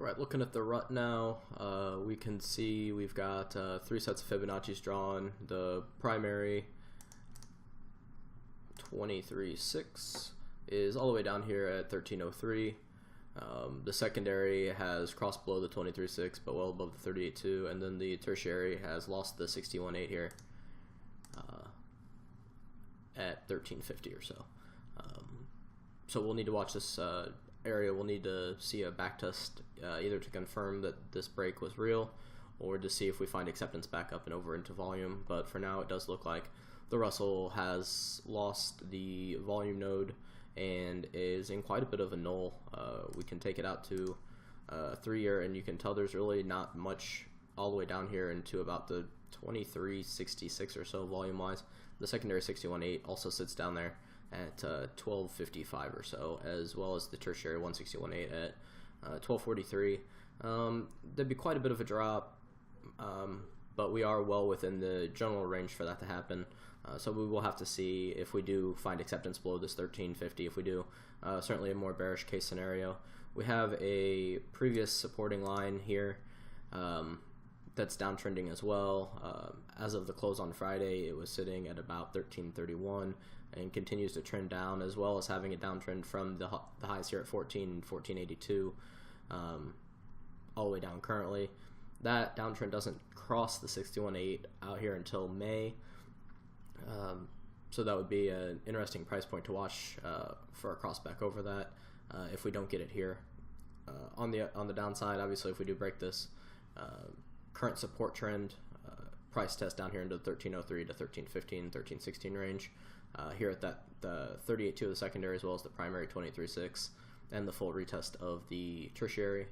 Alright, looking at the rut now, we can see we've got 3 sets of Fibonacci's drawn. The primary 23.6 is all the way down here at 1303. The secondary has crossed below the 23.6 but well above the 38.2, and then the tertiary has lost the 61.8 here at 1350 or so. So we'll need to watch this area. We'll need to see a back test either to confirm that this break was real or to see if we find acceptance back up and over into volume. But for now it does look like the Russell has lost the volume node and is in quite a bit of a null. We can take it out to 3-year and you can tell there's really not much all the way down here into about the 23.66 or so volume wise. The secondary 61.8 also sits down there at 12.55 or so, as well as the tertiary 161.8 at 12.43. There'd be quite a bit of a drop, but we are well within the general range for that to happen. So we will have to see if we do find acceptance below this 1350. If we do, certainly a more bearish case scenario. We have a previous supporting line here that's downtrending as well. As of the close on Friday, it was sitting at about 1331 and continues to trend down, as well as having a downtrend from the highs here at 1482 all the way down currently. That downtrend doesn't cross the 61.8 out here until May, so that would be an interesting price point to watch for a cross back over that if we don't get it here. On the downside, obviously, if we do break this current support trend, price test down here into the 1303 to 1315, 1316 range. Here at the 38.2 of the secondary, as well as the primary 23.6, and the full retest of the tertiary.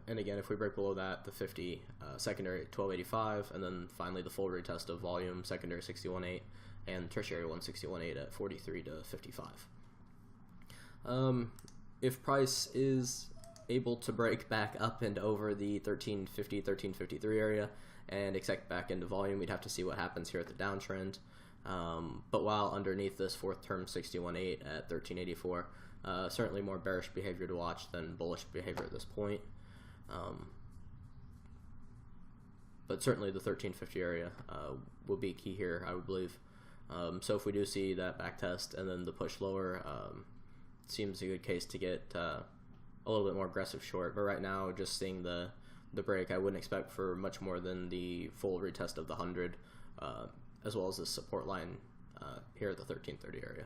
And again, if we break below that, the 50 secondary 12.85, and then finally the full retest of volume secondary 61.8 and tertiary 161.8 at 43 to 55. If price is able to break back up and over the 1350, 1353 area and accept back into volume, we'd have to see what happens here at the downtrend. But while underneath this fourth term 61.8 at 1384, certainly more bearish behavior to watch than bullish behavior at this point. But certainly the 1350 area will be key here, I would believe. So if we do see that back test and then the push lower, seems a good case to get a little bit more aggressive short. But right now, just seeing the break, I wouldn't expect for much more than the full retest of the 100, as well as the support line here at the 1330 area.